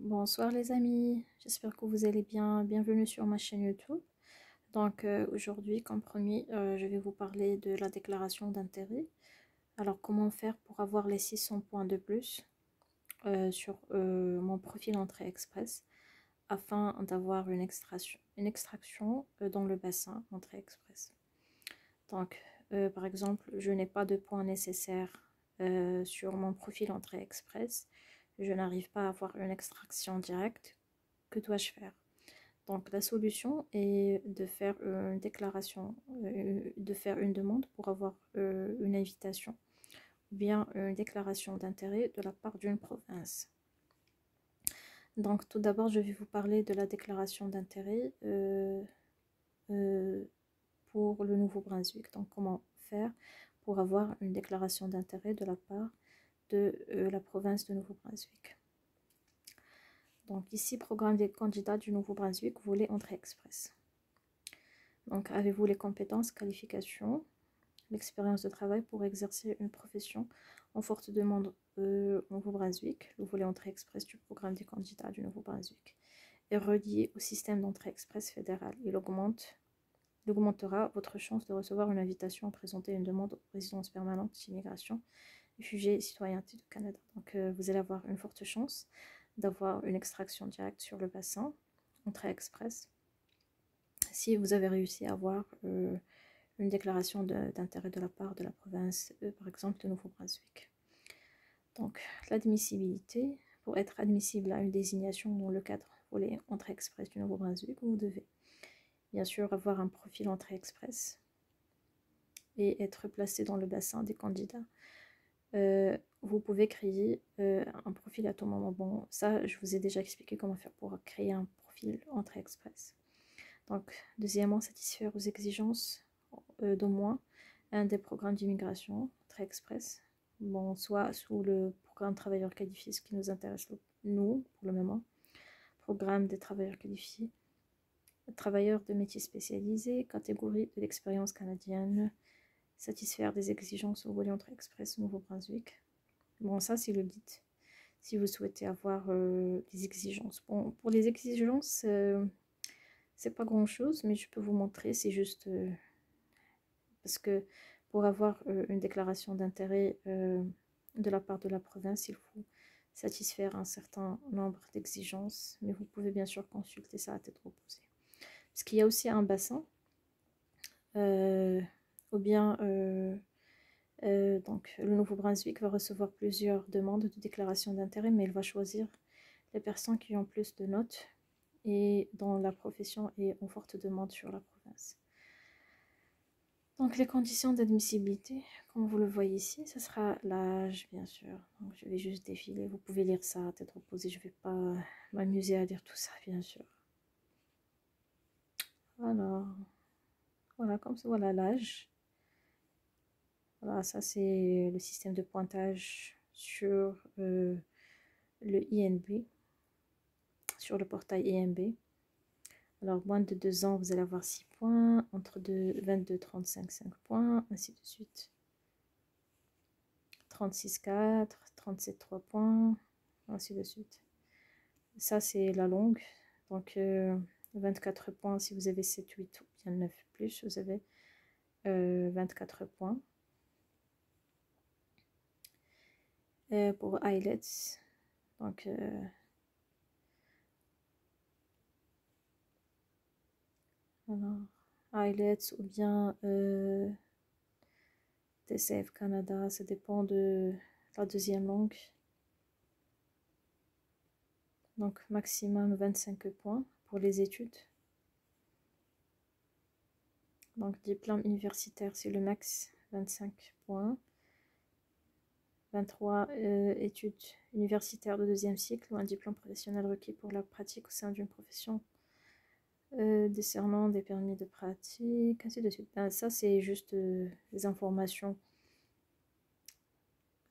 Bonsoir les amis, j'espère que vous allez bien. Bienvenue sur ma chaîne YouTube. Donc aujourd'hui, comme promis, je vais vous parler de la déclaration d'intérêt. Alors comment faire pour avoir les 600 points de plus sur mon profil Entrée Express afin d'avoir une extraction dans le bassin Entrée Express. Donc par exemple, je n'ai pas de points nécessaires sur mon profil Entrée Express. Je n'arrive pas à avoir une extraction directe. Que dois-je faire? Donc la solution est de faire une déclaration, de faire une demande pour avoir une invitation ou bien une déclaration d'intérêt de la part d'une province. Donc tout d'abord, je vais vous parler de la déclaration d'intérêt pour le Nouveau-Brunswick. Donc comment faire pour avoir une déclaration d'intérêt de la part de la province de Nouveau-Brunswick. Donc ici, programme des candidats du Nouveau-Brunswick, volet Entrée Express. Donc avez-vous les compétences, qualifications, l'expérience de travail pour exercer une profession en forte demande au Nouveau-Brunswick? Le volet Entrée Express du programme des candidats du Nouveau-Brunswick est relié au système d'entrée express fédéral. Il augmentera votre chance de recevoir une invitation à présenter une demande aux résidences permanentes d'immigration, réfugiés et citoyenneté du Canada. Donc vous allez avoir une forte chance d'avoir une extraction directe sur le bassin Entrée Express si vous avez réussi à avoir une déclaration d'intérêt de la part de la province, par exemple de Nouveau-Brunswick. Donc l'admissibilité, pour être admissible à une désignation dans le cadre volet Entrée Express du Nouveau-Brunswick, vous devez bien sûr avoir un profil Entrée Express et être placé dans le bassin des candidats. Vous pouvez créer un profil à tout moment. Bon, ça, je vous ai déjà expliqué comment faire pour créer un profil Entrée Express. Donc, deuxièmement, satisfaire aux exigences d'au moins un des programmes d'immigration Entrée Express. Bon, soit sous le programme travailleurs qualifiés, ce qui nous intéresse nous pour le moment. Programme des travailleurs qualifiés, travailleurs de métiers spécialisés, catégorie de l'expérience canadienne, satisfaire des exigences au volet Entrée Express Nouveau-Brunswick. Bon, ça c'est le guide. Si vous souhaitez avoir des exigences. Bon, pour les exigences, c'est pas grand chose, mais je peux vous montrer. C'est juste parce que pour avoir une déclaration d'intérêt de la part de la province, il faut satisfaire un certain nombre d'exigences. Mais vous pouvez bien sûr consulter ça à tête reposée. Parce qu'il y a aussi un bassin, ou bien donc le Nouveau-Brunswick va recevoir plusieurs demandes de déclaration d'intérêt, mais il va choisir les personnes qui ont plus de notes et dont la profession est en forte demande sur la province. Donc les conditions d'admissibilité, comme vous le voyez ici, ce sera l'âge bien sûr. Donc je vais juste défiler, vous pouvez lire ça à tête reposée, je ne vais pas m'amuser à lire tout ça bien sûr. Alors, voilà, comme ça, voilà l'âge. Voilà, ça c'est le système de pointage sur le INB, sur le portail INB. Alors, moins de 2 ans, vous allez avoir 6 points, entre 22 35, 5 points, ainsi de suite. 36, 4, 37, 3 points, ainsi de suite. Ça, c'est la longue. Donc, 24 points si vous avez 7, 8 ou bien 9 plus, vous avez 24 points. Pour IELTS, donc alors, IELTS ou bien TCF Canada, ça dépend de la deuxième langue. Donc maximum 25 points pour les études. Donc diplôme universitaire, c'est le max 25 points. 23 études universitaires de deuxième cycle ou un diplôme professionnel requis pour la pratique au sein d'une profession décernant des permis de pratique, ainsi de suite. Ça, c'est juste des informations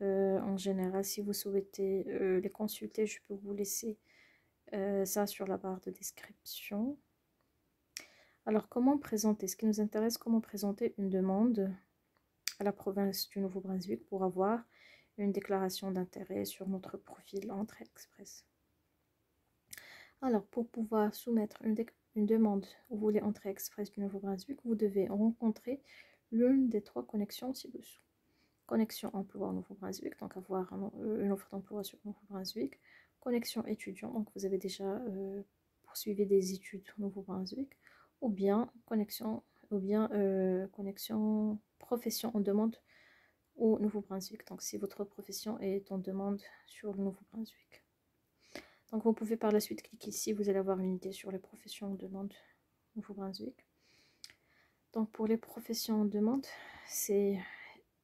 en général. Si vous souhaitez les consulter, je peux vous laisser ça sur la barre de description. Alors, comment présenter? Ce qui nous intéresse, comment présenter une demande à la province du Nouveau-Brunswick pour avoir une déclaration d'intérêt sur notre profil Entrée Express. Alors, pour pouvoir soumettre une demande, vous voulez entrer express du Nouveau-Brunswick, vous devez rencontrer l'une des 3 connexions ci-dessous. Connexion emploi au Nouveau-Brunswick, donc avoir une offre d'emploi sur Nouveau-Brunswick. Connexion étudiant, donc vous avez déjà poursuivi des études au Nouveau-Brunswick. Ou bien connexion profession en demande au Nouveau-Brunswick. Donc si votre profession est en demande sur le Nouveau-Brunswick. Donc vous pouvez par la suite cliquer ici, vous allez avoir une idée sur les professions en demande au Nouveau-Brunswick. Donc pour les professions en demande, c'est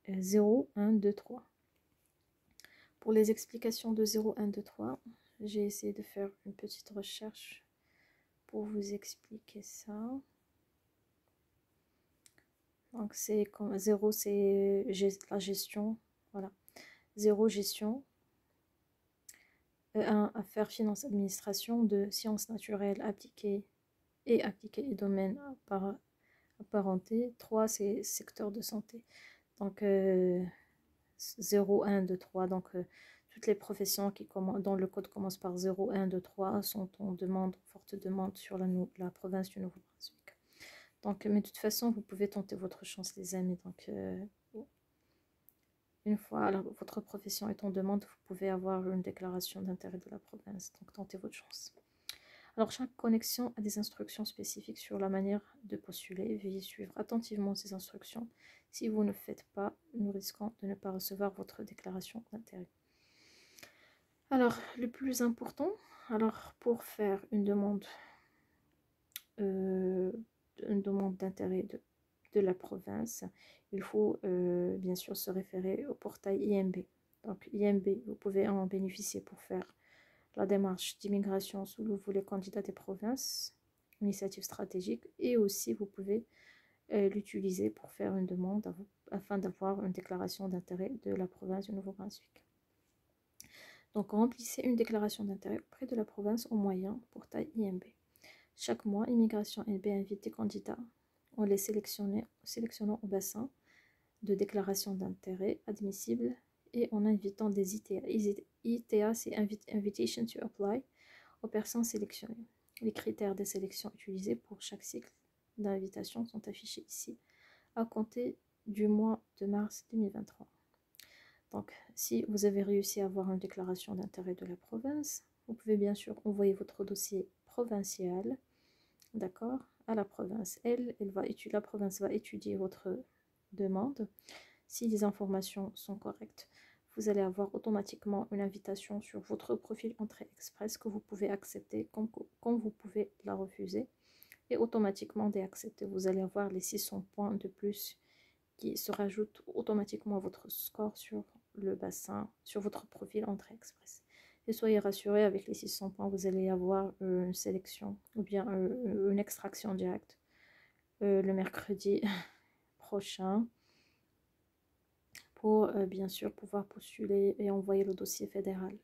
0, 1, 2, 3. Pour les explications de 0, 1, 2, 3, j'ai essayé de faire une petite recherche pour vous expliquer ça. Donc c'est comme 0, c'est la gestion, voilà. 0, gestion. 1, affaires, finances, administration. 2, sciences naturelles appliquées et domaines apparentés. 3, c'est secteur de santé. Donc 0, 1, 2, 3. Donc toutes les professions dont le code commence par 0, 1, 2, 3 sont en demande, forte demande sur la province du Nouveau-Brunswick. Donc, mais de toute façon, vous pouvez tenter votre chance, les amis. Donc, une fois votre profession est en demande, vous pouvez avoir une déclaration d'intérêt de la province. Donc, tentez votre chance. Alors, chaque connexion a des instructions spécifiques sur la manière de postuler. Veuillez suivre attentivement ces instructions. Si vous ne faites pas, nous risquons de ne pas recevoir votre déclaration d'intérêt. Alors, le plus important, pour faire une demande d'intérêt de la province, il faut bien sûr se référer au portail IMB. Donc IMB, vous pouvez en bénéficier pour faire la démarche d'immigration sous le volet candidat des provinces, initiative stratégique, et aussi vous pouvez l'utiliser pour faire une demande afin d'avoir une déclaration d'intérêt de la province du Nouveau-Brunswick. Donc remplissez une déclaration d'intérêt auprès de la province au moyen portail IMB. Chaque mois, Immigration NB invite des candidats en les sélectionnant au bassin de déclaration d'intérêt admissible et en invitant des ITA. ITA, c'est Invitation to Apply, aux personnes sélectionnées. Les critères de sélection utilisés pour chaque cycle d'invitation sont affichés ici, à compter du mois de mars 2023. Donc, si vous avez réussi à avoir une déclaration d'intérêt de la province, vous pouvez bien sûr envoyer votre dossier provincial, d'accord, à la province. La province va étudier votre demande. Si les informations sont correctes, vous allez avoir automatiquement une invitation sur votre profil Entrée Express que vous pouvez accepter comme vous pouvez la refuser. Et automatiquement, dès accepter, vous allez avoir les 600 points de plus qui se rajoutent automatiquement à votre score sur le bassin, sur votre profil Entrée Express. Et soyez rassurés, avec les 600 points, vous allez avoir une sélection ou bien une extraction directe le mercredi prochain pour bien sûr pouvoir postuler et envoyer le dossier fédéral.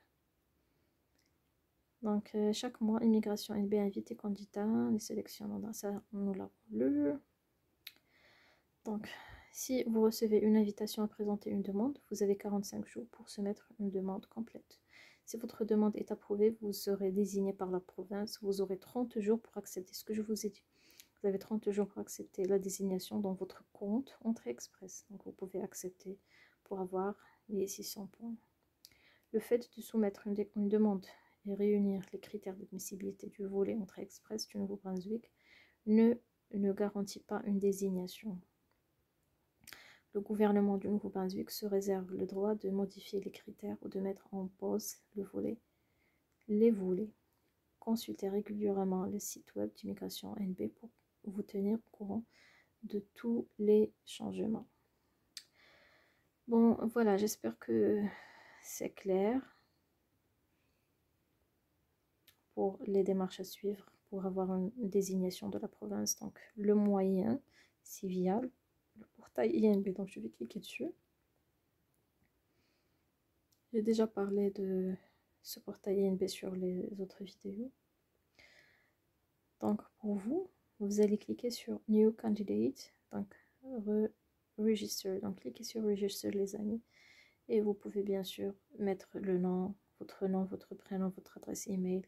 Donc chaque mois, Immigration NB invite les candidats, les sélectionnant dans ça, nous l'avons lu. Donc si vous recevez une invitation à présenter une demande, vous avez 45 jours pour soumettre une demande complète. Si votre demande est approuvée, vous serez désigné par la province. Vous aurez 30 jours pour accepter ce que je vous ai dit. Vous avez 30 jours pour accepter la désignation dans votre compte Entrée Express. Donc vous pouvez accepter pour avoir les 600 points. Le fait de soumettre une demande et réunir les critères d'admissibilité du volet Entrée Express du Nouveau-Brunswick ne garantit pas une désignation. Le gouvernement du Nouveau-Brunswick se réserve le droit de modifier les critères ou de mettre en pause les volets. Consultez régulièrement le site web d'Immigration NB pour vous tenir au courant de tous les changements. Bon, voilà, j'espère que c'est clair pour les démarches à suivre pour avoir une désignation de la province. Donc, le moyen, c'est via le portail INB. Donc, je vais cliquer dessus. J'ai déjà parlé de ce portail INB sur les autres vidéos. Donc, pour vous, vous allez cliquer sur New Candidate. Donc, Register. Donc, cliquez sur Register, les amis. Et vous pouvez bien sûr mettre le nom, votre prénom, votre adresse email,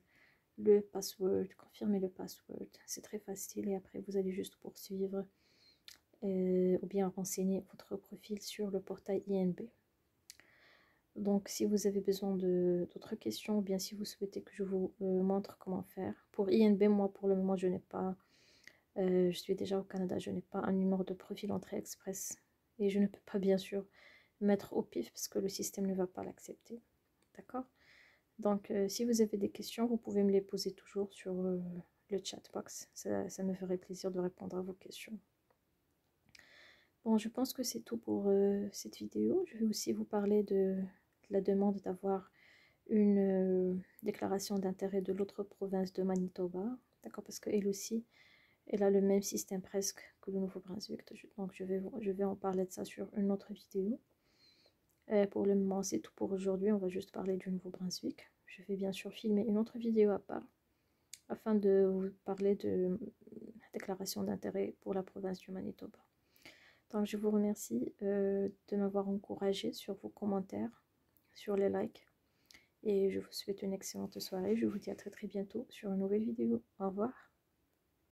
le password, confirmer le password. C'est très facile et après vous allez juste poursuivre ou bien renseigner votre profil sur le portail INB. Donc si vous avez besoin d'autres questions ou bien si vous souhaitez que je vous montre comment faire. Pour INB, moi pour le moment je n'ai pas, je suis déjà au Canada, je n'ai pas un numéro de profil entrée express et je ne peux pas bien sûr mettre au pif parce que le système ne va pas l'accepter. D'accord? Donc si vous avez des questions, vous pouvez me les poser toujours sur le chat box. Ça me ferait plaisir de répondre à vos questions. Bon, je pense que c'est tout pour cette vidéo. Je vais aussi vous parler de la demande d'avoir une déclaration d'intérêt de l'autre province de Manitoba. D'accord? Parce qu'elle aussi, elle a le même système presque que le Nouveau-Brunswick. Donc je vais en parler de ça sur une autre vidéo. Pour le moment, c'est tout pour aujourd'hui. On va juste parler du Nouveau-Brunswick. Je vais bien sûr filmer une autre vidéo à part afin de vous parler de déclaration d'intérêt pour la province du Manitoba. Donc je vous remercie de m'avoir encouragé sur vos commentaires, sur les likes. Et je vous souhaite une excellente soirée. Je vous dis à très bientôt sur une nouvelle vidéo. Au revoir.